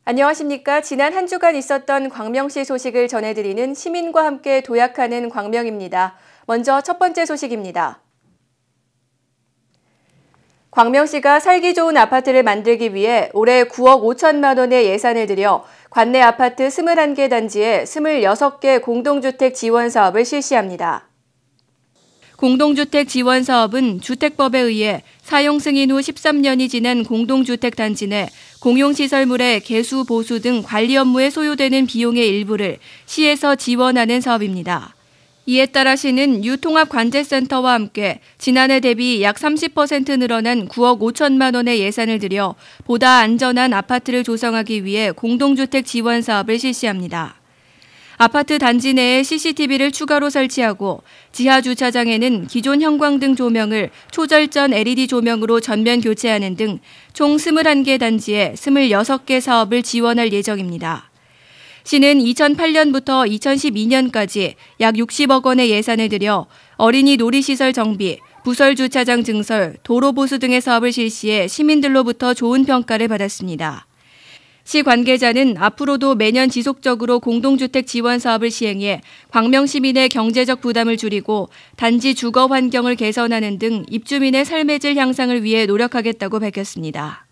안녕하십니까. 지난 한 주간 있었던 광명시 소식을 전해드리는 시민과 함께 도약하는 광명입니다. 먼저 첫 번째 소식입니다. 광명시가 살기 좋은 아파트를 만들기 위해 올해 9억 5천만 원의 예산을 들여 관내 아파트 21개 단지에 26개 공동주택 지원 사업을 실시합니다. 공동주택 지원 사업은 주택법에 의해 사용 승인 후 13년이 지난 공동주택 단지 내 공용시설물의 개수, 보수 등 관리 업무에 소요되는 비용의 일부를 시에서 지원하는 사업입니다. 이에 따라 시는 유통합관제센터와 함께 지난해 대비 약 30% 늘어난 9억 5천만 원의 예산을 들여 보다 안전한 아파트를 조성하기 위해 공동주택 지원 사업을 실시합니다. 아파트 단지 내에 CCTV를 추가로 설치하고 지하 주차장에는 기존 형광등 조명을 초절전 LED 조명으로 전면 교체하는 등 총 21개 단지에 26개 사업을 지원할 예정입니다. 시는 2008년부터 2012년까지 약 60억 원의 예산을 들여 어린이 놀이시설 정비, 부설 주차장 증설, 도로 보수 등의 사업을 실시해 시민들로부터 좋은 평가를 받았습니다. 시 관계자는 앞으로도 매년 지속적으로 공동주택 지원 사업을 시행해 광명 시민의 경제적 부담을 줄이고 단지 주거 환경을 개선하는 등 입주민의 삶의 질 향상을 위해 노력하겠다고 밝혔습니다.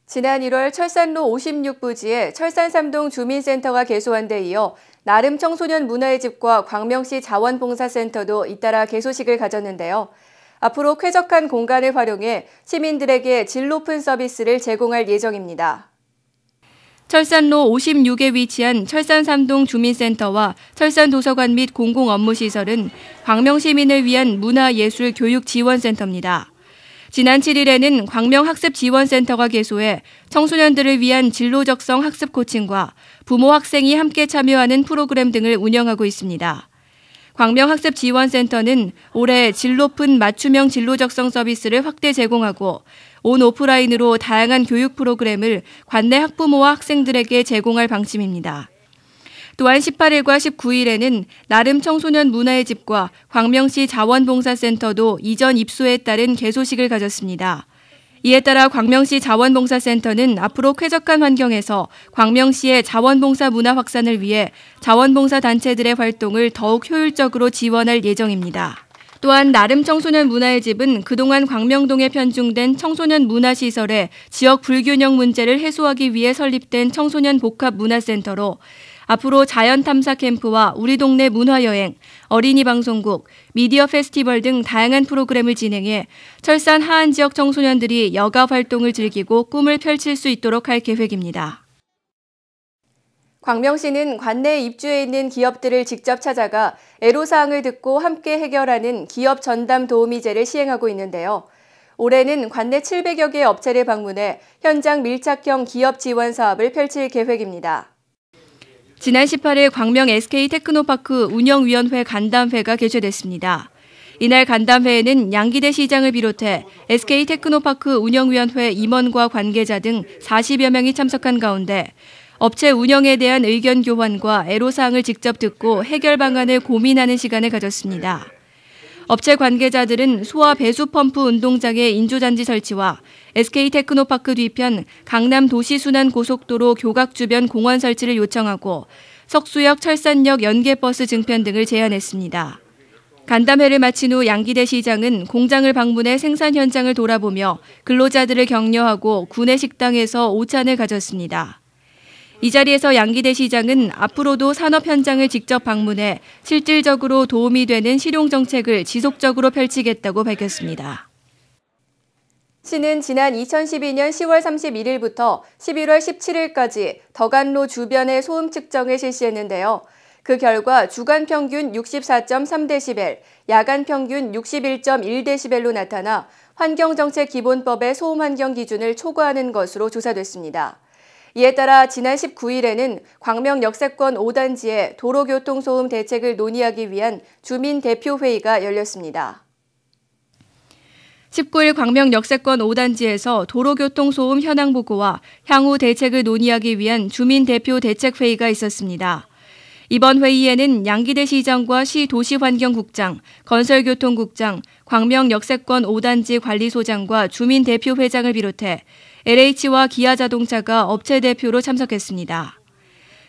지난 1월 철산로 56부지에 철산 3동 주민센터가 개소한 데 이어 나름 청소년 문화의 집과 광명시 자원봉사센터도 잇따라 개소식을 가졌는데요. 앞으로 쾌적한 공간을 활용해 시민들에게 질 높은 서비스를 제공할 예정입니다. 철산로 56에 위치한 철산 3동 주민센터와 철산 도서관 및 공공업무시설은 광명 시민을 위한 문화예술교육지원센터입니다. 지난 7일에는 광명학습지원센터가 개소해 청소년들을 위한 진로적성 학습 코칭과 부모 학생이 함께 참여하는 프로그램 등을 운영하고 있습니다. 광명학습지원센터는 올해 질 높은 맞춤형 진로적성 서비스를 확대 제공하고 온 오프라인으로 다양한 교육 프로그램을 관내 학부모와 학생들에게 제공할 방침입니다. 또한 18일과 19일에는 나름 청소년 문화의 집과 광명시 자원봉사센터도 이전 입소에 따른 개소식을 가졌습니다. 이에 따라 광명시 자원봉사센터는 앞으로 쾌적한 환경에서 광명시의 자원봉사 문화 확산을 위해 자원봉사 단체들의 활동을 더욱 효율적으로 지원할 예정입니다. 또한 나름 청소년 문화의 집은 그동안 광명동에 편중된 청소년 문화시설의 지역 불균형 문제를 해소하기 위해 설립된 청소년 복합문화센터로 앞으로 자연탐사 캠프와 우리 동네 문화여행, 어린이 방송국, 미디어 페스티벌 등 다양한 프로그램을 진행해 철산 하안 지역 청소년들이 여가 활동을 즐기고 꿈을 펼칠 수 있도록 할 계획입니다. 광명시는 관내에 입주해 있는 기업들을 직접 찾아가 애로사항을 듣고 함께 해결하는 기업 전담 도우미제를 시행하고 있는데요. 올해는 관내 700여 개의 업체를 방문해 현장 밀착형 기업 지원 사업을 펼칠 계획입니다. 지난 18일 광명 SK테크노파크 운영위원회 간담회가 개최됐습니다. 이날 간담회에는 양기대 시장을 비롯해 SK테크노파크 운영위원회 임원과 관계자 등 40여 명이 참석한 가운데 업체 운영에 대한 의견 교환과 애로사항을 직접 듣고 해결 방안을 고민하는 시간을 가졌습니다. 업체 관계자들은 소화 배수 펌프 운동장의 인조잔디 설치와 SK테크노파크 뒤편 강남 도시순환고속도로 교각 주변 공원 설치를 요청하고 석수역 철산역 연계버스 증편 등을 제안했습니다. 간담회를 마친 후 양기대 시장은 공장을 방문해 생산 현장을 돌아보며 근로자들을 격려하고 구내 식당에서 오찬을 가졌습니다. 이 자리에서 양기대 시장은 앞으로도 산업 현장을 직접 방문해 실질적으로 도움이 되는 실용정책을 지속적으로 펼치겠다고 밝혔습니다. 시는 지난 2012년 10월 31일부터 11월 17일까지 덕안로 주변의 소음 측정을 실시했는데요. 그 결과 주간 평균 64.3데시벨, 야간 평균 61.1데시벨로 나타나 환경정책기본법의 소음환경 기준을 초과하는 것으로 조사됐습니다. 이에 따라 지난 19일에는 광명 역세권 5단지에 도로교통소음 대책을 논의하기 위한 주민대표회의가 열렸습니다. 19일 광명 역세권 5단지에서 도로교통소음 현황 보고와 향후 대책을 논의하기 위한 주민대표 대책회의가 있었습니다. 이번 회의에는 양기대 시장과 시 도시환경국장, 건설교통국장, 광명 역세권 5단지 관리소장과 주민대표회장을 비롯해 LH와 기아자동차가 업체 대표로 참석했습니다.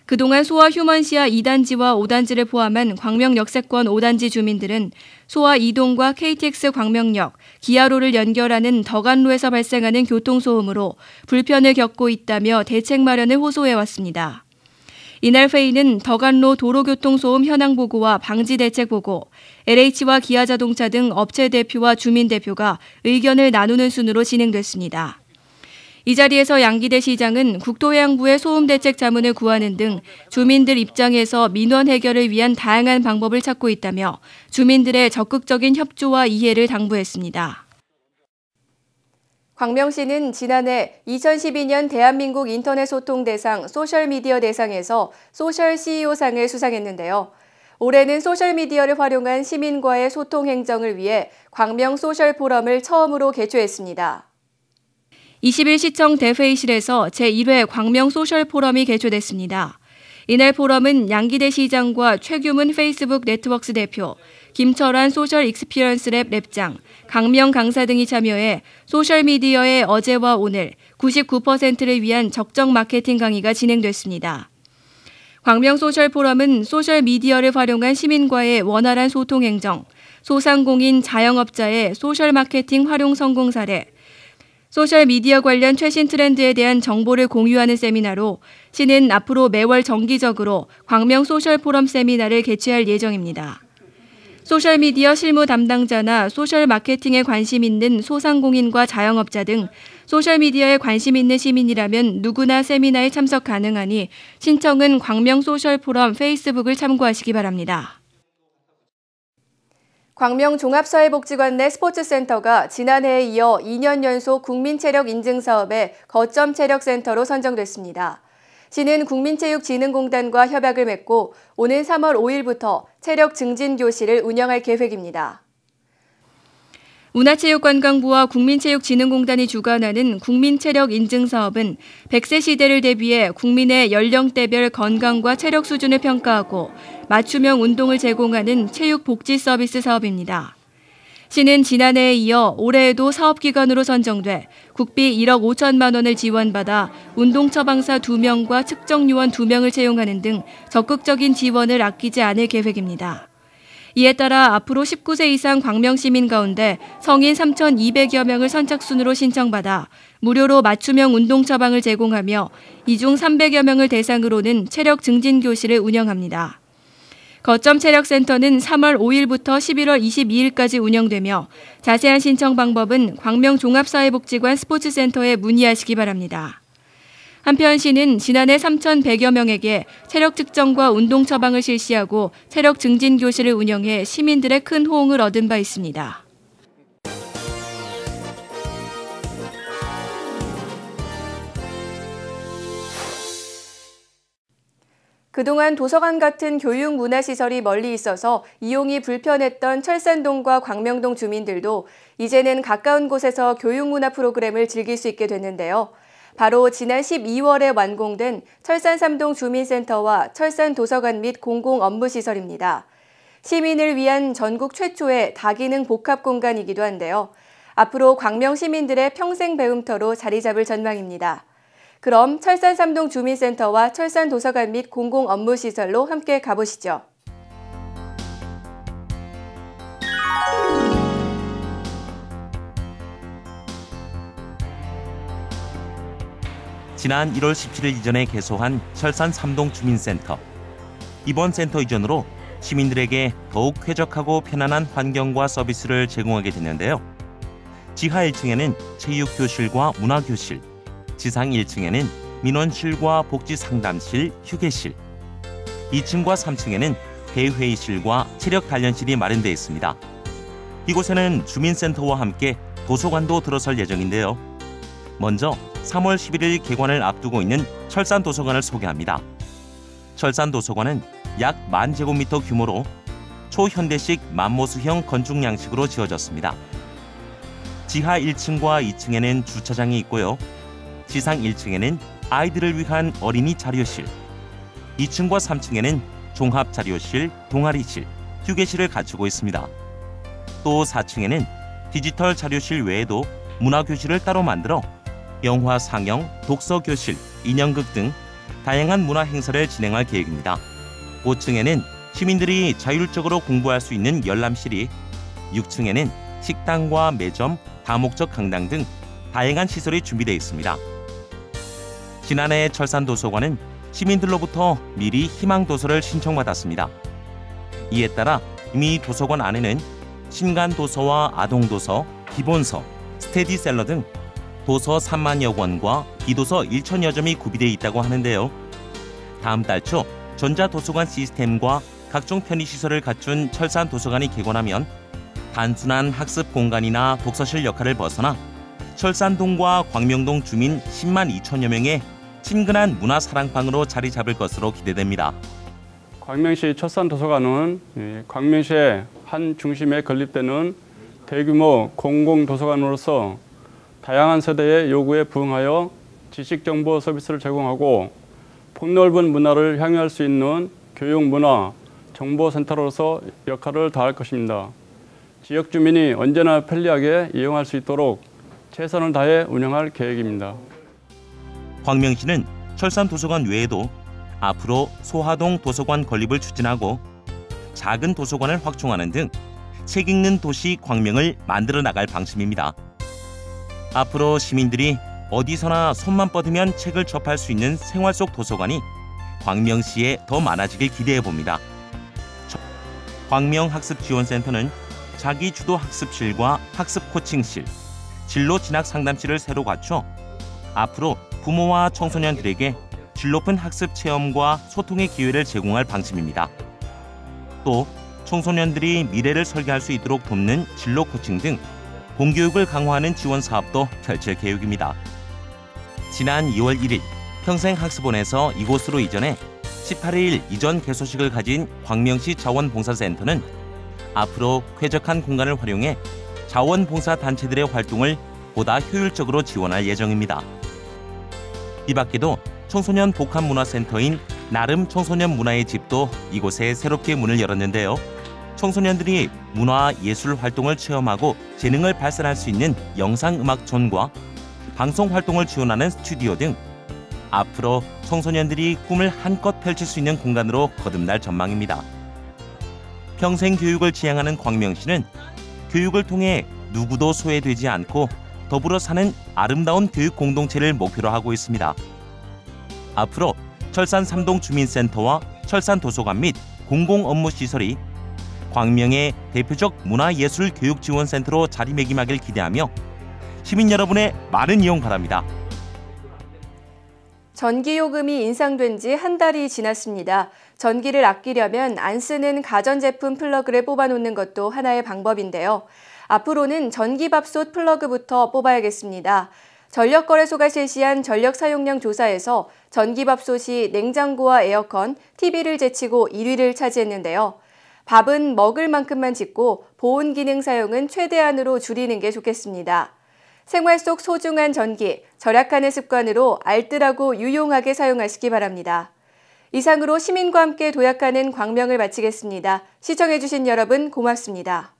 그동안 소아 휴먼시아 2단지와 5단지를 포함한 광명 역세권 5단지 주민들은 소아 2동과 KTX 광명역, 기아로를 연결하는 덕안로에서 발생하는 교통소음으로 불편을 겪고 있다며 대책 마련을 호소해왔습니다. 이날 회의는 덕안로 도로교통소음 현황 보고와 방지 대책 보고, LH와 기아자동차 등 업체 대표와 주민 대표가 의견을 나누는 순으로 진행됐습니다. 이 자리에서 양기대 시장은 국토해양부에 소음대책 자문을 구하는 등 주민들 입장에서 민원 해결을 위한 다양한 방법을 찾고 있다며 주민들의 적극적인 협조와 이해를 당부했습니다. 광명시는 지난해 2012년 대한민국 인터넷 소통 대상 소셜미디어 대상에서 소셜 CEO상을 수상했는데요. 올해는 소셜미디어를 활용한 시민과의 소통 행정을 위해 광명 소셜 포럼을 처음으로 개최했습니다. 21시청 대회의실에서 제1회 광명 소셜 포럼이 개최됐습니다. 이날 포럼은 양기대 시장과 최규문 페이스북 네트워크스 대표, 김철환 소셜 익스피리언스 랩 랩장, 강명 강사 등이 참여해 소셜미디어의 어제와 오늘 99%를 위한 적정 마케팅 강의가 진행됐습니다. 광명 소셜 포럼은 소셜미디어를 활용한 시민과의 원활한 소통 행정, 소상공인 자영업자의 소셜 마케팅 활용 성공 사례, 소셜미디어 관련 최신 트렌드에 대한 정보를 공유하는 세미나로 시는 앞으로 매월 정기적으로 광명 소셜 포럼 세미나를 개최할 예정입니다. 소셜미디어 실무 담당자나 소셜 마케팅에 관심 있는 소상공인과 자영업자 등 소셜미디어에 관심 있는 시민이라면 누구나 세미나에 참석 가능하니 신청은 광명 소셜 포럼 페이스북을 참고하시기 바랍니다. 광명 종합사회복지관 내 스포츠센터가 지난해에 이어 2년 연속 국민체력인증사업의 거점 체력센터로 선정됐습니다. 시는 국민체육진흥공단과 협약을 맺고 오는 3월 5일부터 체력증진교실을 운영할 계획입니다. 문화체육관광부와 국민체육진흥공단이 주관하는 국민체력인증사업은 100세 시대를 대비해 국민의 연령대별 건강과 체력 수준을 평가하고 맞춤형 운동을 제공하는 체육복지 서비스 사업입니다. 시는 지난해에 이어 올해에도 사업기관으로 선정돼 국비 1억 5천만 원을 지원받아 운동처방사 2명과 측정요원 2명을 채용하는 등 적극적인 지원을 아끼지 않을 계획입니다. 이에 따라 앞으로 19세 이상 광명시민 가운데 성인 3,200여 명을 선착순으로 신청받아 무료로 맞춤형 운동 처방을 제공하며 이 중 300여 명을 대상으로는 체력 증진 교실을 운영합니다. 거점 체력센터는 3월 5일부터 11월 22일까지 운영되며 자세한 신청 방법은 광명 종합사회복지관 스포츠센터에 문의하시기 바랍니다. 한편 시는 지난해 3,100여 명에게 체력 측정과 운동 처방을 실시하고 체력 증진 교실을 운영해 시민들의 큰 호응을 얻은 바 있습니다. 그동안 도서관 같은 교육 문화시설이 멀리 있어서 이용이 불편했던 철산동과 광명동 주민들도 이제는 가까운 곳에서 교육문화 프로그램을 즐길 수 있게 됐는데요. 바로 지난 12월에 완공된 철산 3동 주민센터와 철산 도서관 및 공공업무시설입니다. 시민을 위한 전국 최초의 다기능 복합 공간이기도 한데요. 앞으로 광명 시민들의 평생 배움터로 자리 잡을 전망입니다. 그럼 철산 3동 주민센터와 철산 도서관 및 공공업무시설로 함께 가보시죠. 지난 1월 17일 이전에 개소한 철산 3동 주민센터. 이번 센터 이전으로 시민들에게 더욱 쾌적하고 편안한 환경과 서비스를 제공하게 됐는데요. 지하 1층에는 체육교실과 문화교실, 지상 1층에는 민원실과 복지상담실, 휴게실, 2층과 3층에는 대회의실과 체력단련실이 마련되어 있습니다. 이곳에는 주민센터와 함께 도서관도 들어설 예정인데요. 먼저 3월 11일 개관을 앞두고 있는 철산 도서관을 소개합니다. 철산 도서관은 약 10,000제곱미터 규모로 초현대식 만모수형 건축 양식으로 지어졌습니다. 지하 1층과 2층에는 주차장이 있고요. 지상 1층에는 아이들을 위한 어린이 자료실, 2층과 3층에는 종합 자료실, 동아리실, 휴게실을 갖추고 있습니다. 또 4층에는 디지털 자료실 외에도 문화교실을 따로 만들어 영화 상영, 독서 교실, 인형극 등 다양한 문화 행사를 진행할 계획입니다. 5층에는 시민들이 자율적으로 공부할 수 있는 열람실이, 6층에는 식당과 매점, 다목적 강당 등 다양한 시설이 준비되어 있습니다. 지난해 철산도서관은 시민들로부터 미리 희망도서를 신청받았습니다. 이에 따라 이미 도서관 안에는 신간도서와 아동도서, 기본서, 스테디셀러 등 도서 3만여 권과 비도서 1천여 점이 구비되어 있다고 하는데요. 다음 달 초 전자도서관 시스템과 각종 편의시설을 갖춘 철산도서관이 개관하면 단순한 학습 공간이나 독서실 역할을 벗어나 철산동과 광명동 주민 10만 2천여 명의 친근한 문화사랑방으로 자리 잡을 것으로 기대됩니다. 광명시 철산도서관은 광명시의 한 중심에 건립되는 대규모 공공도서관으로서 다양한 세대의 요구에 부응하여 지식정보 서비스를 제공하고 폭넓은 문화를 향유할 수 있는 교육문화 정보센터로서 역할을 다할 것입니다. 지역 주민이 언제나 편리하게 이용할 수 있도록 최선을 다해 운영할 계획입니다. 광명시는 철산도서관 외에도 앞으로 소하동 도서관 건립을 추진하고 작은 도서관을 확충하는 등 책 읽는 도시 광명을 만들어 나갈 방침입니다. 앞으로 시민들이 어디서나 손만 뻗으면 책을 접할 수 있는 생활 속 도서관이 광명시에 더 많아지길 기대해 봅니다. 광명학습지원센터는 자기 주도 학습실과 학습 코칭실, 진로 진학 상담실을 새로 갖춰 앞으로 부모와 청소년들에게 질 높은 학습 체험과 소통의 기회를 제공할 방침입니다. 또 청소년들이 미래를 설계할 수 있도록 돕는 진로 코칭 등 공교육을 강화하는 지원 사업도 펼칠 계획입니다. 지난 2월 1일 평생학습원에서 이곳으로 이전해 18일 이전 개소식을 가진 광명시 자원봉사센터는 앞으로 쾌적한 공간을 활용해 자원봉사단체들의 활동을 보다 효율적으로 지원할 예정입니다. 이 밖에도 청소년 복합문화센터인 나름 청소년 문화의 집도 이곳에 새롭게 문을 열었는데요. 청소년들이 문화 예술 활동을 체험하고 재능을 발산할 수 있는 영상음악촌과 방송 활동을 지원하는 스튜디오 등 앞으로 청소년들이 꿈을 한껏 펼칠 수 있는 공간으로 거듭날 전망입니다. 평생 교육을 지향하는 광명시는 교육을 통해 누구도 소외되지 않고 더불어 사는 아름다운 교육 공동체를 목표로 하고 있습니다. 앞으로 철산 3동 주민센터와 철산 도서관 및 공공업무시설이 광명의 대표적 문화예술교육지원센터로 자리매김하길 기대하며 시민 여러분의 많은 이용 바랍니다. 전기요금이 인상된 지 한 달이 지났습니다. 전기를 아끼려면 안 쓰는 가전제품 플러그를 뽑아놓는 것도 하나의 방법인데요. 앞으로는 전기밥솥 플러그부터 뽑아야겠습니다. 전력거래소가 실시한 전력 사용량 조사에서 전기밥솥이 냉장고와 에어컨, TV를 제치고 1위를 차지했는데요. 밥은 먹을 만큼만 짓고 보온 기능 사용은 최대한으로 줄이는 게 좋겠습니다. 생활 속 소중한 전기, 절약하는 습관으로 알뜰하고 유용하게 사용하시기 바랍니다. 이상으로 시민과 함께 도약하는 광명을 마치겠습니다. 시청해주신 여러분 고맙습니다.